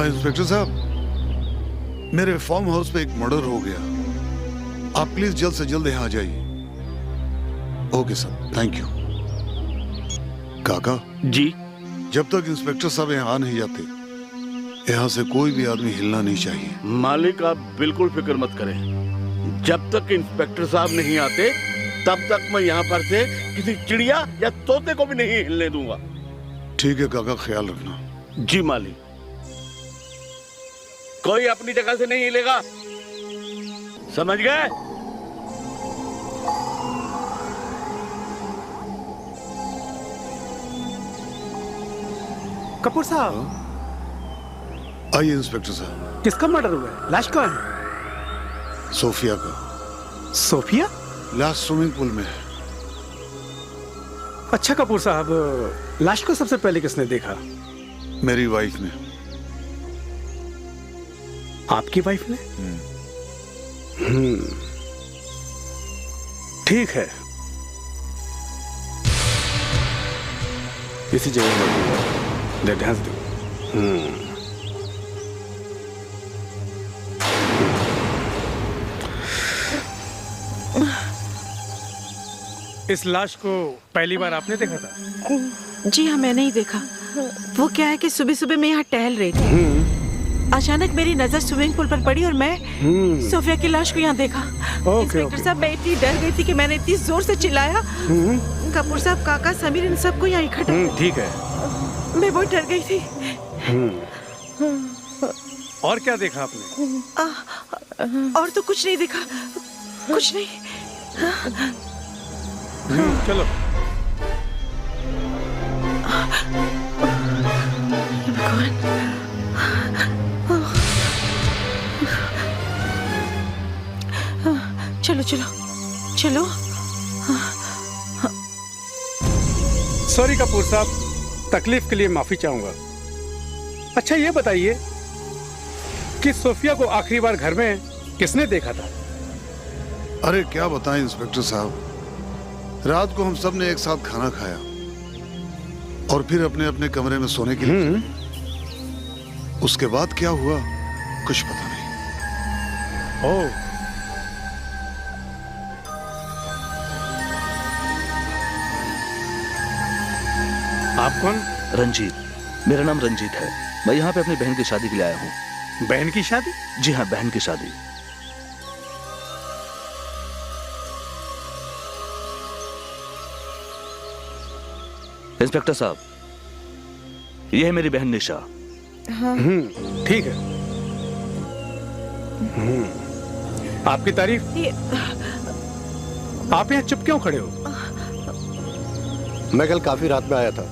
हाँ इंस्पेक्टर साहब, मेरे फार्म हाउस पे एक मर्डर हो गया। आप प्लीज जल्द से जल्द यहाँ आ जाइए। Okay sir, thank you. काका जी। जब तक इंस्पेक्टर साहब यहाँ आ नहीं जाते, यहाँ से कोई भी आदमी हिलना नहीं चाहिए। मालिक आप बिल्कुल फिक्र मत करें, जब तक इंस्पेक्टर साहब नहीं आते तब तक मैं यहाँ पर से किसी चिड़िया या तोते को भी नहीं हिलने दूंगा। ठीक है काका, ख्याल रखना। जी मालिक। कोई अपनी जगह से नहीं हिलेगा, समझ गए? कपूर साहब। आइए इंस्पेक्टर साहब। किसका मर्डर हुआ है? लाश कौन है? सोफिया का। सोफिया? लाश स्विमिंग पूल में है। अच्छा कपूर साहब, लाश को सबसे पहले किसने देखा? मेरी वाइफ ने। आपकी वाइफ ने? ठीक है, इसी जगह दे ध्यान दो। इस लाश को पहली बार आपने देखा था? जी हाँ, मैंने ही देखा। वो क्या है कि सुबह सुबह मैं यहाँ टहल रही थी, अचानक मेरी नजर स्विमिंग पूल पर पड़ी और मैं सोफिया की लाश को यहाँ देखा। इंस्पेक्टर साहब, मैं इतनी डर गई थी कि मैंने इतनी जोर से चिल्लाया। कपूर साहब, काका, समीर, इन सबको यहाँ इकट्ठा। ठीक है। मैं बहुत डर गई थी। और क्या देखा आपने? और तो कुछ नहीं देखा, कुछ नहीं। चलो। भगवान। चलो चलो चलो। सॉरी कपूर साहब, तकलीफ के लिए माफी चाहूंगा। अच्छा ये बताइए कि सोफिया को आखिरी बार घर में किसने देखा था? अरे क्या बताएं इंस्पेक्टर साहब, रात को हम सब ने एक साथ खाना खाया और फिर अपने अपने कमरे में सोने के लिए। उसके बाद क्या हुआ कुछ पता नहीं। ओह, आप कौन? रंजीत। मेरा नाम रंजीत है। मैं यहाँ पे अपनी बहन की शादी के लिए आया हूँ। बहन की शादी? जी हाँ, बहन की शादी। इंस्पेक्टर साहब, ये है मेरी बहन निशा। हाँ। ठीक है। आपकी तारीफ। आप यहाँ चुप क्यों खड़े हो? मैं कल काफी रात में आया था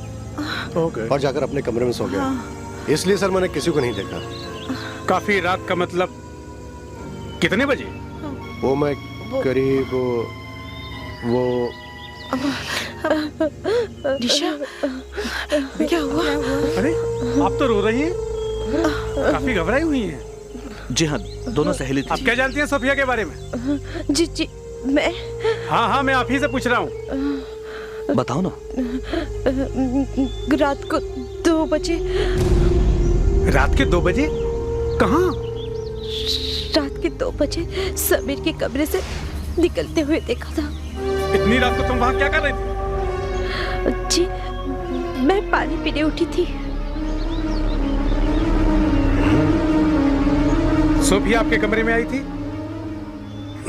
और जाकर अपने कमरे में सो गया। इसलिए सर मैंने किसी को नहीं देखा। काफी रात का मतलब कितने बजे? वो मैं करीब वो निशा, क्या हुआ? अरे आप तो रो रही हैं, काफी घबराई हुई हैं। जी हाँ, दोनों सहेली थी। आप क्या जानती हैं सोफिया के बारे में? जी जी, मैं। हाँ, मैं आप ही से पूछ रहा हूँ। बताओ ना। रात को 2 बजे। रात के 2 बजे? कहाँ? रात के 2 बजे समीर के कमरे से निकलते हुए देखा था। इतनी रात को तुम वहाँ क्या कर रही थी? जी, मैं पानी पीने उठी थी। सोफिया आपके कमरे में आई थी?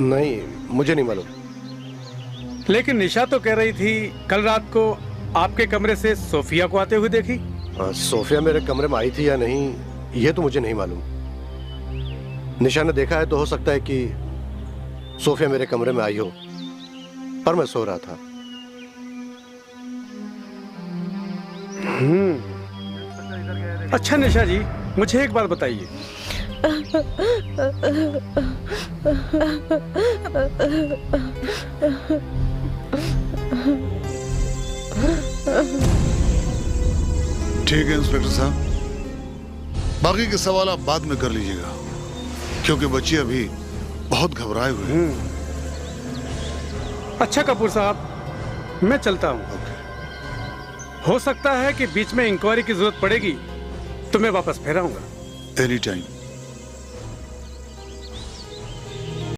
नहीं, मुझे नहीं मालूम। लेकिन निशा तो कह रही थी कल रात को आपके कमरे से सोफिया को आते हुए देखी। सोफिया मेरे कमरे में आई थी या नहीं, ये तो मुझे नहीं मालूम। निशा ने देखा है तो हो सकता है कि सोफिया मेरे कमरे में आई हो, पर मैं सो रहा था। अच्छा निशा जी, मुझे एक बात बताइए। ठीक है इंस्पेक्टर साहब, बाकी के सवाल आप बाद में कर लीजिएगा, क्योंकि बच्चे अभी बहुत घबराए हुए हैं। अच्छा कपूर साहब, मैं चलता हूँ। हो सकता है कि बीच में इंक्वायरी की जरूरत पड़ेगी तो मैं वापस फिर आऊंगा। Any time.